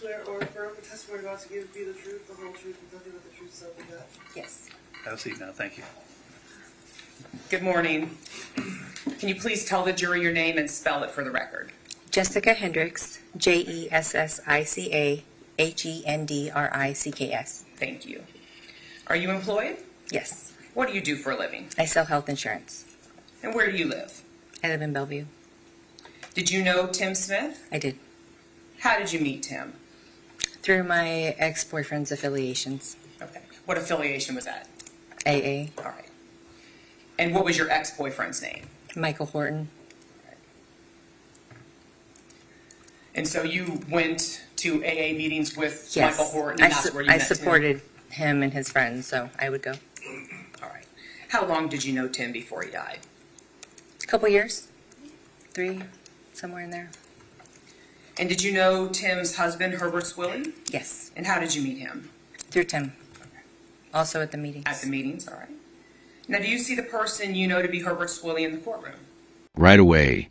swear or affirm the testimony you're about to give be the truth, the whole truth, and nothing but the truth, so help you God? Yes. Have a seat now. Thank you. Good morning. Can you please tell the jury your name and spell it for the record? Jessica Hendricks, Jessica Hendricks. Thank you. Are you employed? Yes. What do you do for a living? I sell health insurance. And where do you live? I live in Bellevue. Did you know Tim Smith? I did. How did you meet Tim? Through my ex-boyfriend's affiliations. Okay. What affiliation was that? AA. All right. And what was your ex-boyfriend's name? Michael Horton. And so you went to AA meetings with Yes. Michael Horton, and that's where you I met supported him and his friends, so I would go. Tim? All right. How long did you know Tim before he died? A couple years. 3, somewhere in there. And did you know Tim's husband, Herbert Willie? Yes. And how did you meet him? Through Tim. Also at the meetings. At the meetings, all right. Now, do you see the person you know to be Herbert Willie in the courtroom? Right away.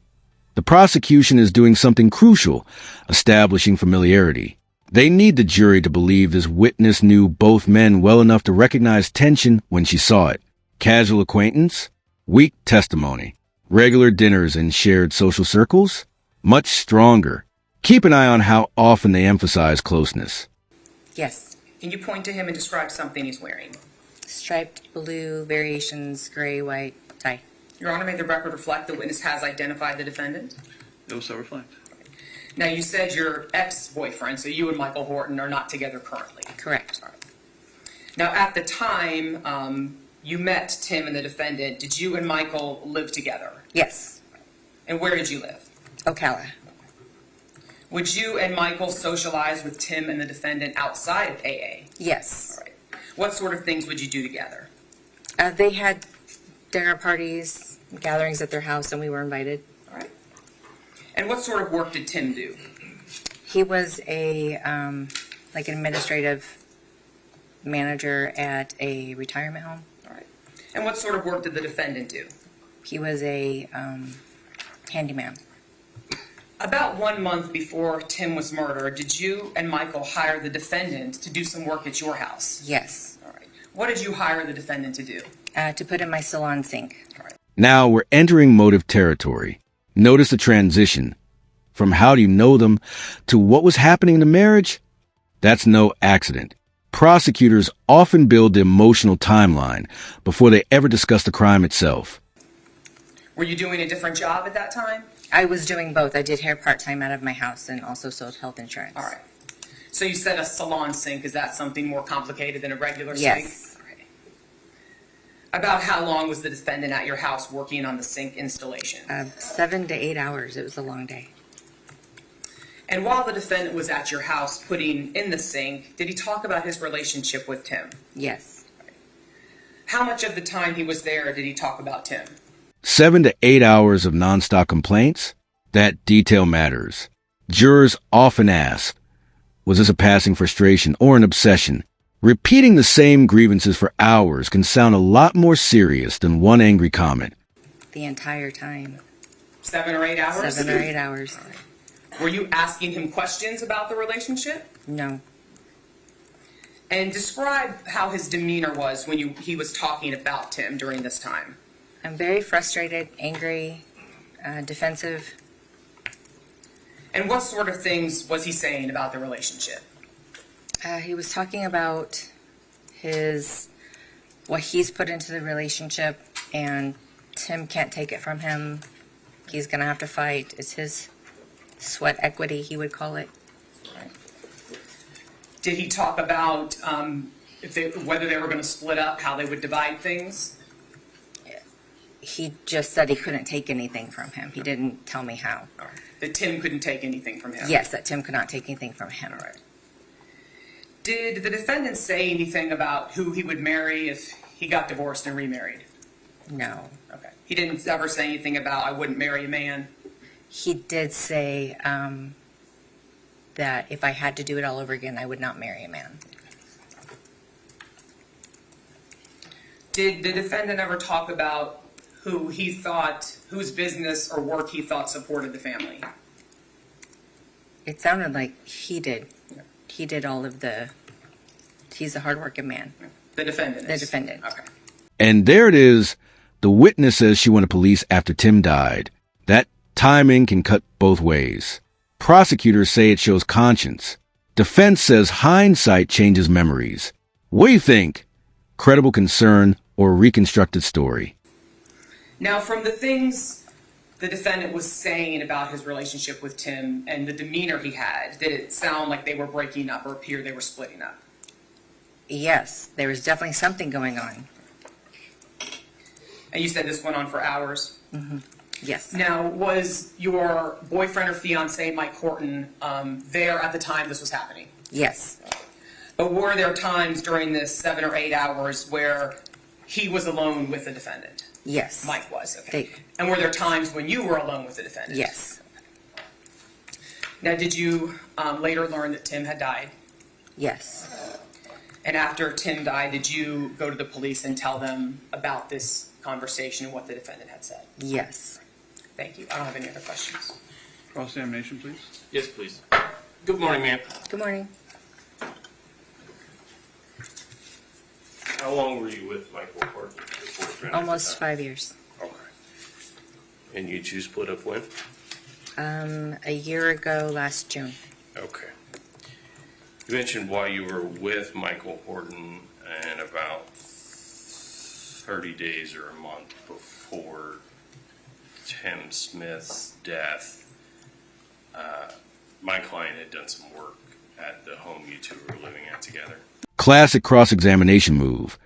The prosecution is doing something crucial, establishing familiarity. They need the jury to believe this witness knew both men well enough to recognize tension when she saw it. Casual acquaintance? Weak testimony. Regular dinners and shared social circles? Much stronger. Keep an eye on how often they emphasize closeness. Yes. Can you point to him and describe something he's wearing? Striped blue, variations, gray, white, tie. Your Honor, may the record reflect the witness has identified the defendant? It will so reflect. Now, you said your ex-boyfriend, so you and Michael Horton are not together currently. Correct. All right. Now, at the time you met Tim and the defendant, did you and Michael live together? Yes. And where did you live? Ocala. Would you and Michael socialize with Tim and the defendant outside of AA? Yes. All right. What sort of things would you do together? They had dinner parties, gatherings at their house, and we were invited. All right. And what sort of work did Tim do? He was an administrative manager at a retirement home. All right. And what sort of work did the defendant do? He was a handyman. About 1 month before Tim was murdered, did you and Michael hire the defendant to do some work at your house? Yes. All right. What did you hire the defendant to do? To put in my salon sink. All right. Now we're entering motive territory. Notice the transition. From how do you know them to what was happening in the marriage? That's no accident. Prosecutors often build the emotional timeline before they ever discuss the crime itself. Were you doing a different job at that time? I was doing both. I did hair part-time out of my house and also sold health insurance. All right. So you said a salon sink. Is that something more complicated than a regular sink? Yes. All right. About how long was the defendant at your house working on the sink installation? 7 to 8 hours. It was a long day. And while the defendant was at your house putting in the sink, did he talk about his relationship with Tim? Yes. How much of the time he was there did he talk about Tim? 7 to 8 hours of nonstop complaints? That detail matters. Jurors often ask, was this a passing frustration or an obsession? Repeating the same grievances for hours can sound a lot more serious than one angry comment. The entire time. 7 or 8 hours? 7 or 8 hours. Were you asking him questions about the relationship? No. And describe how his demeanor was when he was talking about Tim during this time. I'm very frustrated, angry, defensive. And what sort of things was he saying about the relationship? He was talking about what he's put into the relationship, and Tim can't take it from him. He's going to have to fight. It's his sweat equity, he would call it. Right. Did he talk about whether they were going to split up, how they would divide things? He just said he couldn't take anything from him. He didn't tell me how. All right. That Tim couldn't take anything from him? Yes, that Tim could not take anything from him. All right. Did the defendant say anything about who he would marry if he got divorced and remarried? No. Okay. He didn't ever say anything about, I wouldn't marry a man? He did say that if I had to do it all over again, I would not marry a man. Did the defendant ever talk about whose business or work he thought supported the family? It sounded like he did. Yeah. he did all of he's a hardworking man. The defendant The is? defendant. Okay. And there it is. The witness says she went to police after Tim died. That timing can cut both ways. Prosecutors say it shows conscience. Defense says hindsight changes memories. What do you think? Credible concern or reconstructed story? Now, from the things the defendant was saying about his relationship with Tim and the demeanor he had, did it sound like they were breaking up or appear they were splitting up? Yes, there was definitely something going on. And you said this went on for hours? Yes. Now, was your boyfriend or fiance, Mike Horton, there at the time this was happening? Yes. But were there times during this 7 or 8 hours where he was alone with the defendant? Yes. Mike was, okay. They- And were there times when you were alone with the defendant? Yes. Now, did you later learn that Tim had died? Yes. And after Tim died, did you go to the police and tell them about this conversation and what the defendant had said? Yes. Thank you. I don't have any other questions. Cross-examination, please. Yes, please. Good morning, ma'am. Good morning. How long were you with Michael Horton? Your boyfriend at the Almost time? 5 years. Okay. And you two split up when? A year ago, last June. Okay. You mentioned while you were with Michael Horton and about 30 days or a month before Tim Smith's death, my client had done some work at the home you two were living at together. Classic cross-examination move.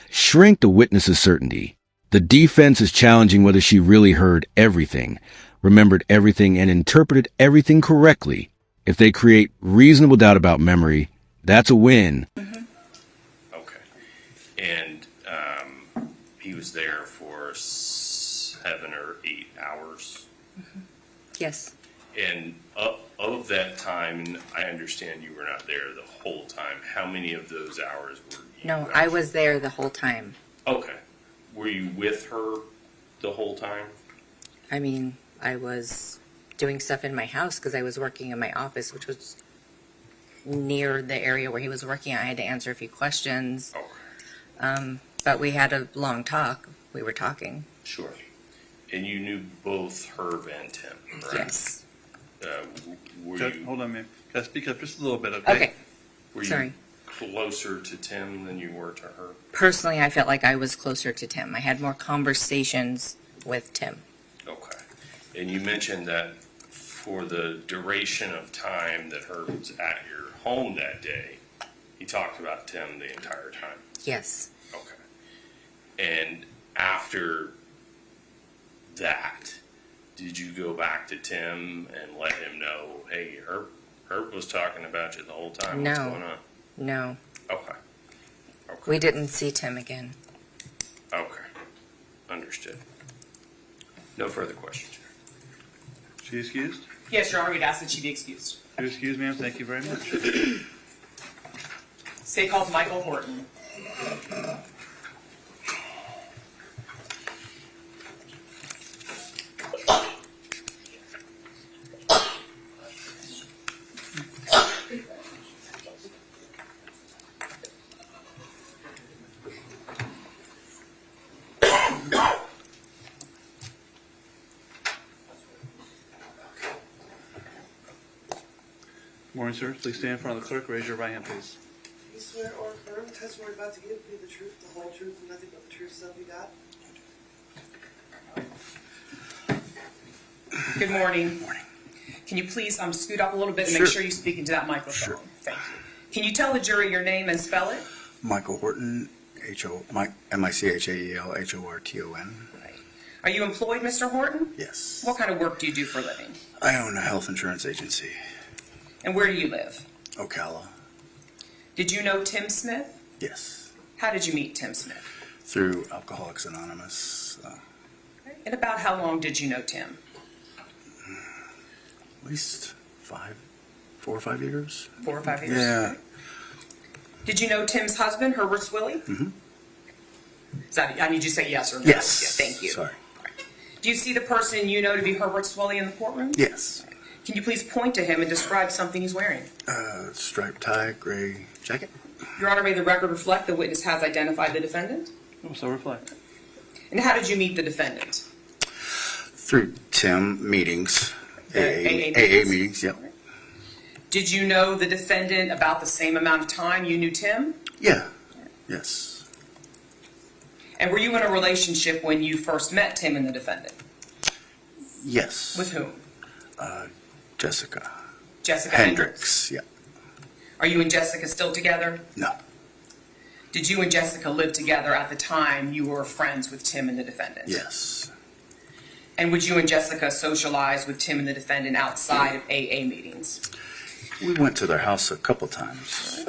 Shrink the witness's certainty. The defense is challenging whether she really heard everything, remembered everything, and interpreted everything correctly. If they create reasonable doubt about memory, that's a win. Okay. And he was there for 7 or 8 hours. Yes. And of that time, and I understand you were not there the whole time, how many of those hours were you? No, I was there the whole time. Okay. Were you with her the whole time? I mean, I was doing stuff in my house because I was working in my office, which was near the area where he was working. I had to answer a few questions. Okay. But we had a long talk. We were talking. Sure. And you knew both Herb and Tim, right? Yes. Were Judge, you, hold on, ma'am. Can I speak up just a little bit, okay? Okay. were you Sorry. closer to Tim than you were to her? Personally, I felt like I was closer to Tim. I had more conversations with Tim. Okay. And you mentioned that for the duration of time that Herb was at your home that day, he talked about Tim the entire time. Yes. Okay. And after that, did you go back to Tim and let him know, hey, Herb was talking about you the whole time? What's No. going on? No. Okay. Okay. We didn't see Tim again. Okay. Understood. No further questions. She excused? Yes, Your Honor, we'd ask that she be excused. You're excused, ma'am. Thank you very much. State calls Michael Horton. Morning, sir. Please stand in front of the clerk. Raise your right hand, please. You swear or affirm the testimony you're about to give be the truth, the whole truth, and nothing but the truth, so help you God? Good morning. Morning. Can you please scoot up a little bit and make sure you speak into that microphone? Sure. Thank you. Can you tell the jury your name and spell it? Michael Horton, M-I-C-H-A-E-L, H-O-R-T-O-N. Are you employed, Mr. Horton? Yes. What kind of work do you do for a living? I own a health insurance agency, And where do you live? Ocala. Did you know Tim Smith? Yes. How did you meet Tim Smith? Through Alcoholics Anonymous. And about how long did you know Tim? At least 4 or 5 years. 4 or 5 years? Yeah. Did you know Tim's husband, Herbert Willie? Mm-hmm. I need you to say yes or no. Yes. Yeah, thank you. Sorry. Do you see the person you know to be Herbert Willie in the courtroom? Yes. Can you please point to him and describe something he's wearing? Striped tie, gray jacket. Your Honor, may the record reflect the witness has identified the defendant? Oh, so reflect. And how did you meet the defendant? Through Tim meetings. AA AA meetings, yep. Did you know the defendant about the same amount of time you knew Tim? Yeah, yes. And were you in a relationship when you first met Tim and the defendant? Yes. With whom? Jessica Jessica Hendricks, yeah. Are you and Jessica still together? No, Did you and Jessica live together at the time you were friends with Tim and the defendant? yes. And would you and Jessica socialize with Tim and the defendant outside of AA meetings? We went to their house a couple times.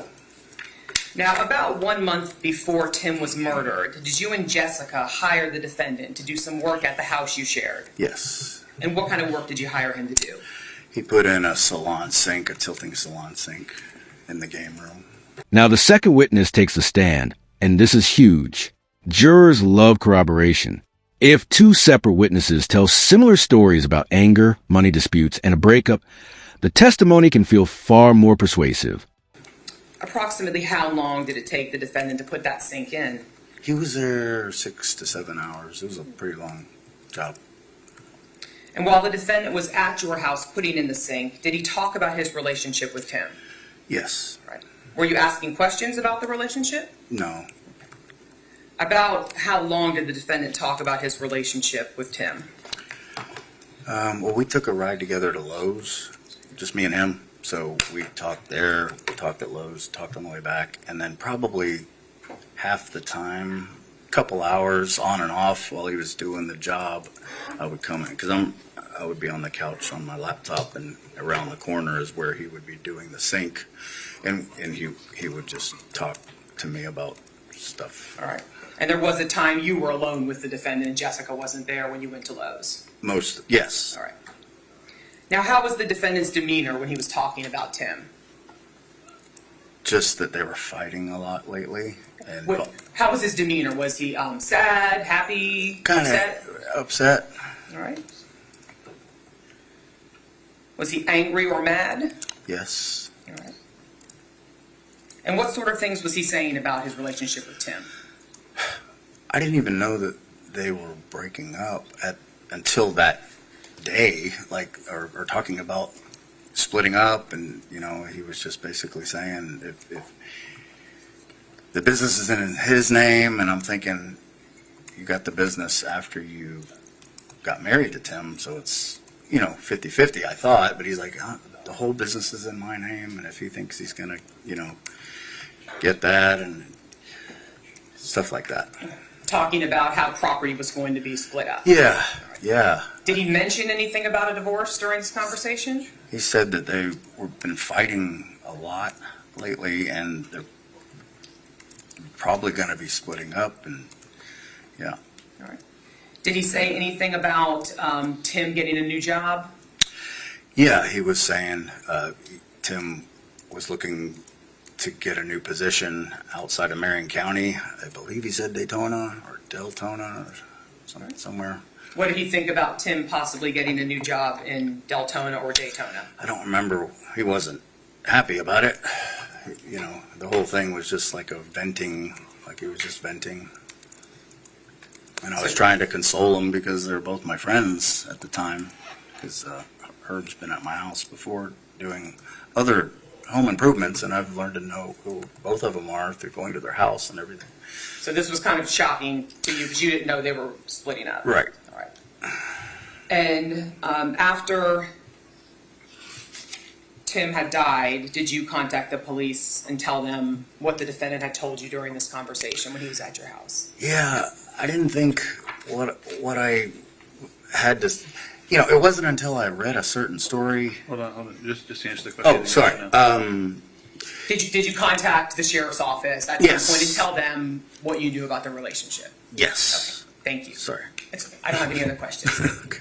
Now, about 1 month before Tim was murdered, did you and Jessica hire the defendant to do some work at the house you shared? Yes. And what kind of work did you hire him to do? He put in a salon sink, a tilting salon sink in the game room. Now, the second witness takes a stand, and this is huge. Jurors love corroboration. If two separate witnesses tell similar stories about anger, money disputes, and a breakup, the testimony can feel far more persuasive. Approximately how long did it take the defendant to put that sink in? He was there 6 to 7 hours. It was a pretty long job. And while the defendant was at your house putting in the sink, did he talk about his relationship with Tim? Yes. Right. Were you asking questions about the relationship? No. About how long did the defendant talk about his relationship with Tim? Well, we took a ride together to Lowe's, just me and him. So we talked there, talked at Lowe's, talked on the way back, and then probably half the time, couple hours on and off while he was doing the job, I would come in because I would be on the couch on my laptop, and around the corner is where he would be doing the sink, and he would just talk to me about stuff. All right. And there was a time you were alone with the defendant and Jessica wasn't there when you went to Lowe's? Yes. All right. Now, how was the defendant's demeanor when he was talking about Tim? Just that they were fighting a lot lately, and How was his demeanor? Was he sad, happy, kind upset? of upset. All right. Was he angry or mad? Yes. All right. And what sort of things was he saying about his relationship with Tim? I didn't even know that they were breaking up until that day, or talking about splitting up, and he was just basically saying if the business is in his name, and I'm thinking you got the business after you got married to Tim, so it's 50-50, I thought, but he's like, the whole business is in my name, and if he thinks he's gonna get that and stuff like that. Talking about how property was going to be split up. Yeah. Did he mention anything about a divorce during this conversation? He said that they've been fighting a lot lately, and they're probably going to be splitting up, and yeah. All right. Did he say anything about Tim getting a new job? Yeah, he was saying Tim was looking to get a new position outside of Marion County. I believe he said Daytona or Deltona or somewhere. What did he think about Tim possibly getting a new job in Deltona or Daytona? I don't remember. He wasn't happy about it. The whole thing was just like he was just venting. And I was trying to console him because they're both my friends at the time. Because Herb's been at my house before doing other home improvements, and I've learned to know who both of them are through going to their house and everything. So this was kind of shocking to you because you didn't know they were splitting up. Right. All right. And after Tim had died, did you contact the police and tell them what the defendant had told you during this conversation when he was at your house? Yeah, I didn't think what I had to. It wasn't until I read a certain story. Hold on. Just answer the question. Oh, sorry. Did you contact the sheriff's office at Yes. some point and tell them what you knew about the relationship? Yes. Okay, thank you. Sorry. I don't have any other questions. Okay.